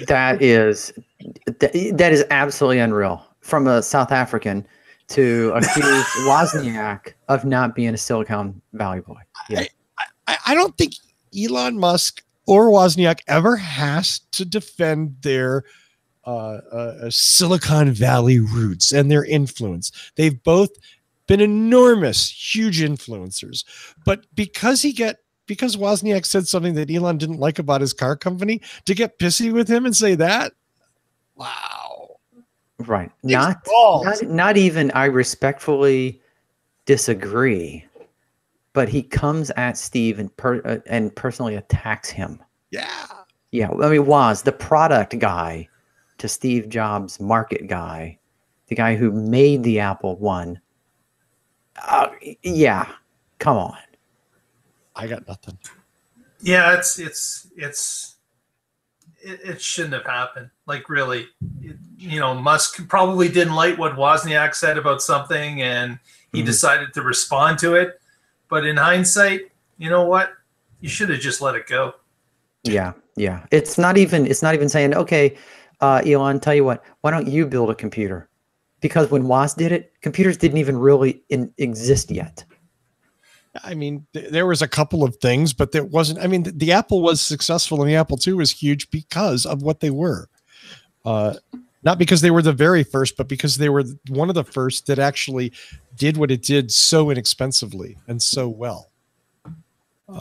that is absolutely unreal. From a South African to accuse Wozniak of not being a Silicon Valley boy. Yeah. I don't think Elon Musk or Wozniak ever has to defend their Silicon Valley roots and their influence. They've both been enormous, huge influencers. But because Wozniak said something that Elon didn't like about his car company, to get pissy with him and say that, wow. Right. Not even I respectfully disagree. But he comes at Steve and personally attacks him. Yeah. Yeah. I mean, Woz, the product guy to Steve Jobs' market guy, the guy who made the Apple One. Yeah. Come on. I got nothing. Yeah, it shouldn't have happened. Like, really, Musk probably didn't like what Wozniak said about something, and he decided to respond to it. But in hindsight, you know what? You should have just let it go. Yeah, yeah. It's not even saying, okay, Elon, tell you what, why don't you build a computer? Because when Woz did it, computers didn't even really exist yet. I mean, there was a couple of things, but there wasn't. I mean, the Apple was successful and the Apple II was huge because of what they were. Not because they were the very first, but because they were one of the first that actually did what it did so inexpensively and so well.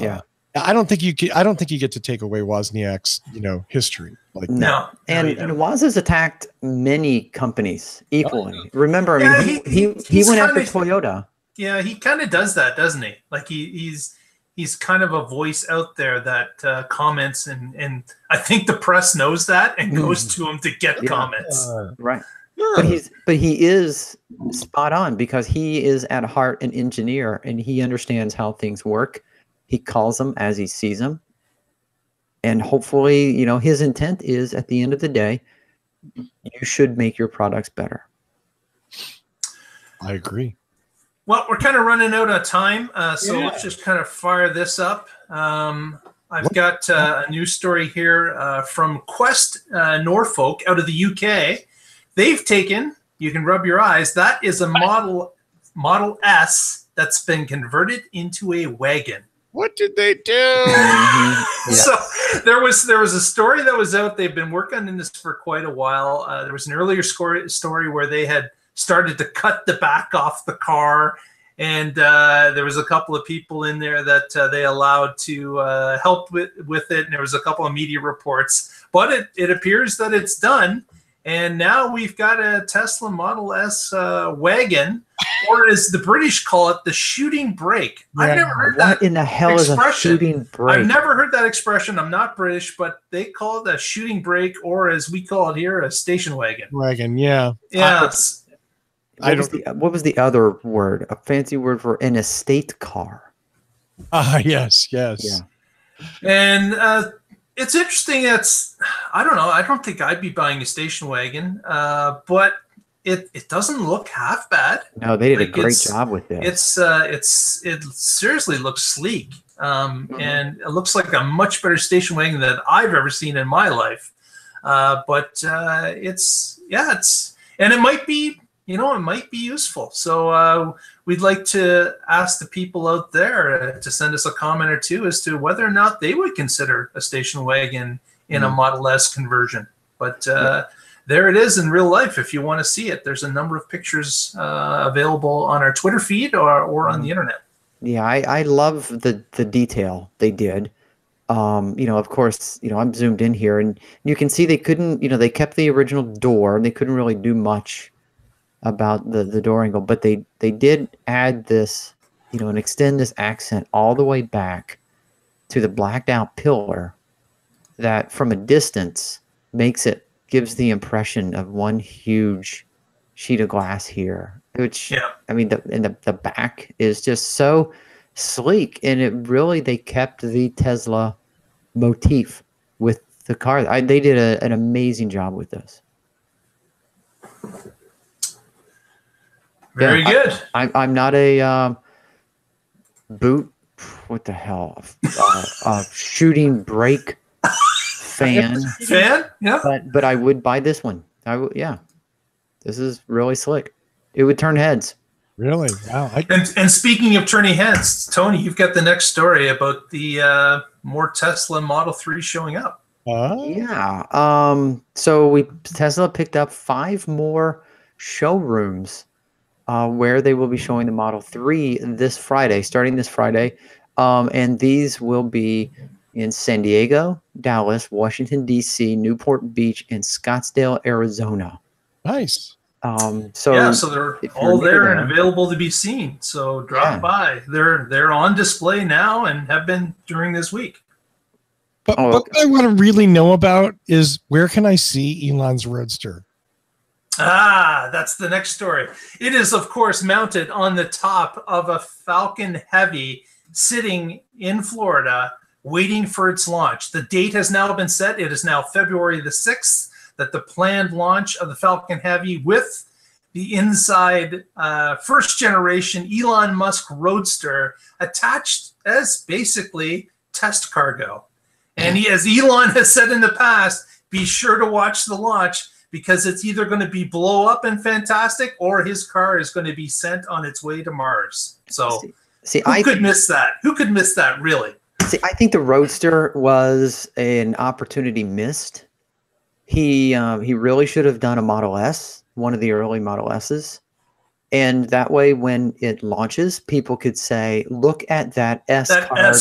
Yeah. I don't think you get to take away Wozniak's, history like no. that. And Woz has attacked many companies equally. Oh. Remember, I mean, he went after Toyota. Yeah, he kind of does that, doesn't he? Like he's kind of a voice out there that comments, and I think the press knows that and goes to him to get comments. Right. Sure. But he is spot on because he is at heart an engineer and he understands how things work. He calls them as he sees them. And hopefully, his intent is at the end of the day, you should make your products better. I agree. Well, we're kind of running out of time, so let's just kind of fire this up. I've got a news story here from Quest Norfolk out of the UK. They've taken, you can rub your eyes, that is a Model S that's been converted into a wagon. What did they do? Mm-hmm. So there was a story that was out. They've been working on this for quite a while. There was an earlier story where they had started to cut the back off the car, and there was a couple of people in there that they allowed to help with it, and there was a couple of media reports. But it appears that it's done, and now we've got a Tesla Model S wagon, or as the British call it, the shooting brake. Yeah. I've never heard that. What in the hell is a shooting brake? I've never heard that expression. I'm not British, but they call it a shooting brake, or as we call it here, a station wagon. Wagon, yeah. Yeah. What was the other word? A fancy word for an estate car. Yes. Yeah. And it's interesting. I don't know. I don't think I'd be buying a station wagon, but it doesn't look half bad. No, they did a great job with it. It seriously looks sleek, and it looks like a much better station wagon than I've ever seen in my life. But and it might be. It might be useful. So we'd like to ask the people out there to send us a comment or two as to whether or not they would consider a station wagon in a Model S conversion. But there it is in real life. If you want to see it, there's a number of pictures available on our Twitter feed or on the internet. Yeah, I love the detail they did. Of course, I'm zoomed in here and you can see they couldn't, they kept the original door and they couldn't really do much about the door angle, but they did add this, and extend this accent all the way back to the blacked out pillar that from a distance gives the impression of one huge sheet of glass here, which I mean, the back is just so sleek, and they kept the Tesla motif with the car. They did an amazing job with this. Very good. I'm not a boot. What the hell? Shooting brake fan. Yeah. But I would buy this one. Yeah. This is really slick. It would turn heads. Really? Wow. And speaking of turning heads, Tony, you've got the next story about the more Tesla Model 3 showing up. Yeah. So Tesla picked up 5 more showrooms where they will be showing the Model 3 starting this Friday. And these will be in San Diego, Dallas, Washington, D.C., Newport Beach, and Scottsdale, Arizona. Nice. So they're all there and available to be seen. So drop by. They're on display now and have been during this week. But what I want to really know about is where can I see Elon's Roadster? That's the next story. It is, of course, mounted on the top of a Falcon Heavy sitting in Florida, waiting for its launch. The date has now been set. It is now February the 6th that the planned launch of the Falcon Heavy with the inside first generation Elon Musk Roadster attached as basically test cargo. And as Elon has said in the past, be sure to watch the launch because it's either going to be blow up and fantastic or his car is going to be sent on its way to Mars. So who could miss that? Who could miss that, really? See, I think the Roadster was an opportunity missed. He really should have done a Model S, one of the early Model S's. And that way, when it launches, people could say, look at that S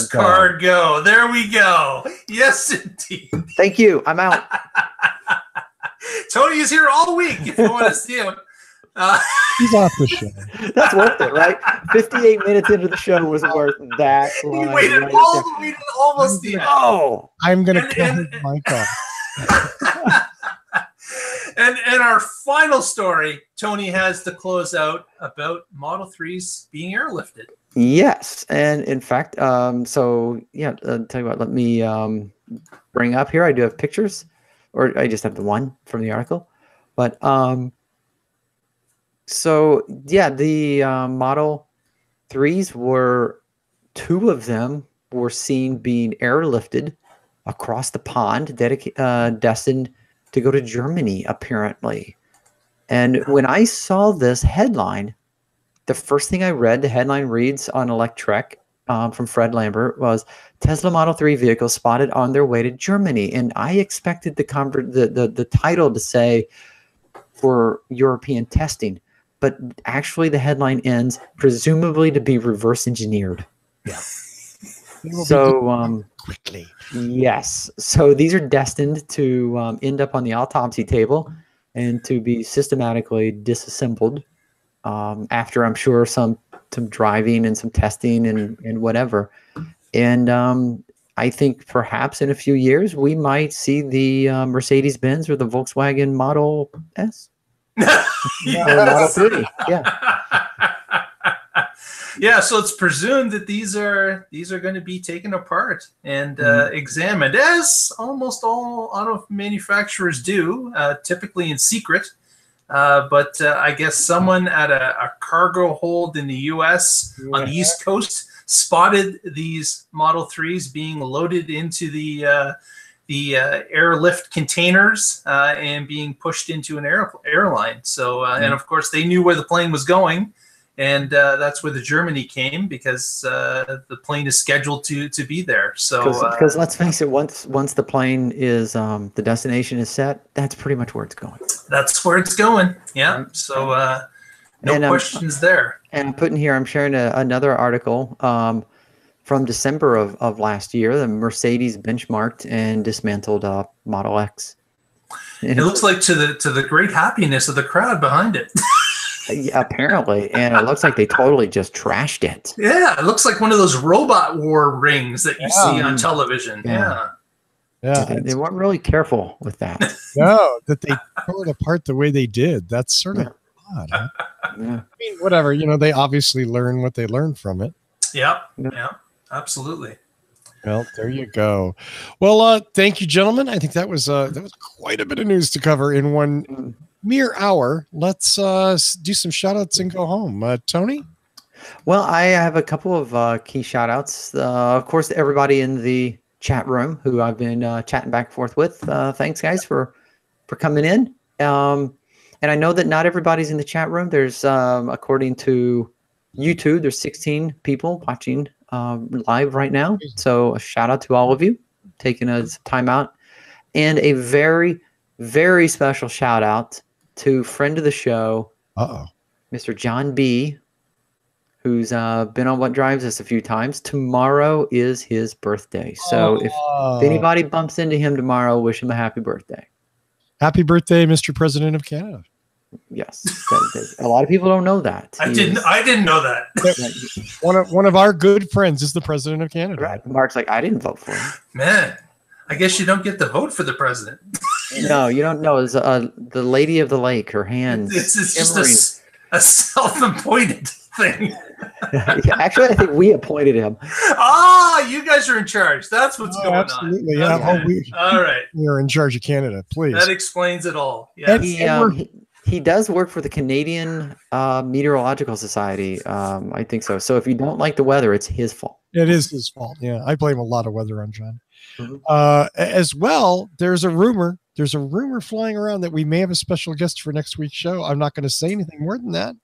car go. There we go. Yes, indeed. Thank you. I'm out. Tony is here all week if you want to see him. He's off the show. That's worth it, right? 58 minutes into the show was worth that. He waited all the way to almost the end. Oh, I'm going to cut my car. And our final story, Tony has to close out about Model 3s being airlifted. Yes, and in fact, so yeah, tell you what, let me bring up here. I do have pictures, or I just have the one from the article, but so yeah, the Model 3s were, two of them were seen being airlifted across the pond, destined to go to Germany, apparently. And when I saw this headline, the first thing I read, the headline reads on Electrek from Fred Lambert, was Tesla Model 3 vehicles spotted on their way to Germany. And I expected the title to say for European testing, but actually the headline ends presumably to be reverse engineered. Yeah. So quickly. Yes. So these are destined to end up on the autopsy table and to be systematically disassembled after, I'm sure, some driving and some testing and whatever. And I think perhaps in a few years we might see the Mercedes-Benz or the Volkswagen Model S. Model 3. Yeah. Yeah, so it's presumed that these are going to be taken apart and examined, as almost all auto manufacturers do, typically in secret. But I guess someone at a cargo hold in the U.S. on the East Coast spotted these Model 3s being loaded into the airlift containers and being pushed into an airline. So, and of course, they knew where the plane was going. And that's where the Germany came, because the plane is scheduled to be there. So because let's face it, once the plane is the destination is set, that's pretty much where it's going. That's where it's going. Yeah. So no questions there. And putting here, I'm sharing another article from December of last year. The Mercedes benchmarked and dismantled Model X. It looks like to the great happiness of the crowd behind it. Yeah, apparently, and it looks like they totally just trashed it. Yeah, it looks like one of those robot war rings that you see on television. Yeah. They weren't really careful with that. No, that they tore it apart the way they did. That's sort of odd. Huh? Yeah. I mean, whatever. They obviously learn what they learned from it. Yeah, absolutely. Well, there you go. Well, thank you, gentlemen. I think that was quite a bit of news to cover in one mere hour. Let's do some shout outs and go home. Tony? Well, I have a couple of key shout outs. Of course, everybody in the chat room who I've been chatting back and forth with. Thanks, guys, for coming in. And I know that not everybody's in the chat room. There's, according to YouTube, there's 16 people watching live right now. So a shout out to all of you taking a time out. And a very, very special shout out to friend of the show, Mr. John B., who's been on What Drives Us a few times. Tomorrow is his birthday. So if anybody bumps into him tomorrow, wish him a happy birthday. Happy birthday, Mr. President of Canada. Yes. A lot of people don't know that. I didn't know that. One of our good friends is the President of Canada. Right. Mark's like, I didn't vote for him. Man, I guess you don't get to vote for the president. No, you don't know. It's the Lady of the Lake. Her hands. It's just a self-appointed thing. Actually, I think we appointed him. You guys are in charge. That's what's going absolutely, on. Yeah. Okay. All right. We're in charge of Canada, please. That explains it all. Yes. He does work for the Canadian Meteorological Society. I think so. So if you don't like the weather, it's his fault. It is his fault. Yeah, I blame a lot of weather on John. Mhm. As well, there's a rumor flying around that we may have a special guest for next week's show. I'm not going to say anything more than that.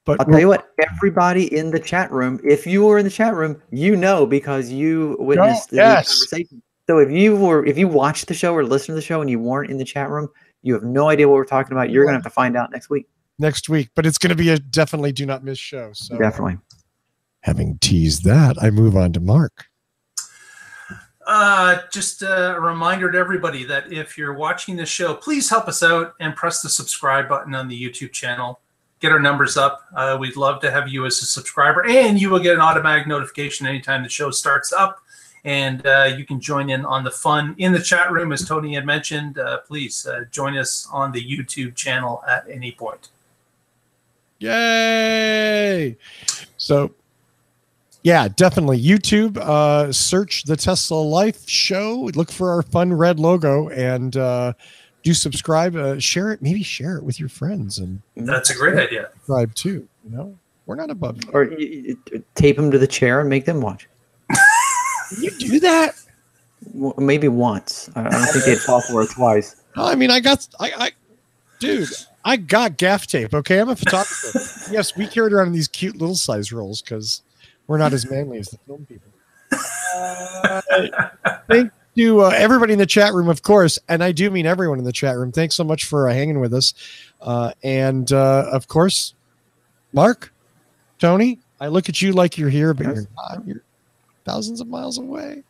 But I'll tell you what, everybody in the chat room, if you were in the chat room, you know because you witnessed the conversation. So if you watched the show or listened to the show and you weren't in the chat room, you have no idea what we're talking about. You're going to have to find out next week. But it's going to be a definitely do not miss show. So definitely. Having teased that, I move on to Mark. Just a reminder to everybody that if you're watching this show, please help us out and press the subscribe button on the YouTube channel. Get our numbers up. We'd love to have you as a subscriber, and you will get an automatic notification anytime the show starts up. And you can join in on the fun in the chat room, as Tony had mentioned. Please join us on the YouTube channel at any point. Yay! So, yeah, definitely. YouTube, search the Tesla Life Show. Look for our fun red logo and do subscribe. Share it. Maybe share it with your friends. And that's a great idea. Subscribe too. You know, we're not above that. Or tape them to the chair and make them watch. You do that? Well, maybe once. I don't think they'd fall for it twice. I mean, I got gaff tape. Okay, I'm a photographer. Yes, we carried around in these cute little size rolls because we're not as manly as the film people. Thank you, everybody in the chat room, of course, and I do mean everyone in the chat room. Thanks so much for hanging with us, and of course, Mark, Tony. I look at you like you're here, but you're not. You're thousands of miles away.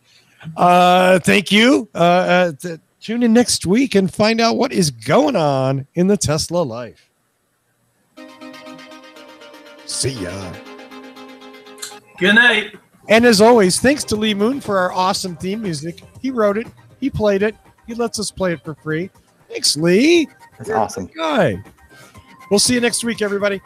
Thank you. Tune in next week and find out what is going on in the Tesla life. See ya. Good night. And as always, thanks to Lee Moon for our awesome theme music. He wrote it. He played it. He lets us play it for free. Thanks, Lee. That's awesome. Guy. We'll see you next week, everybody.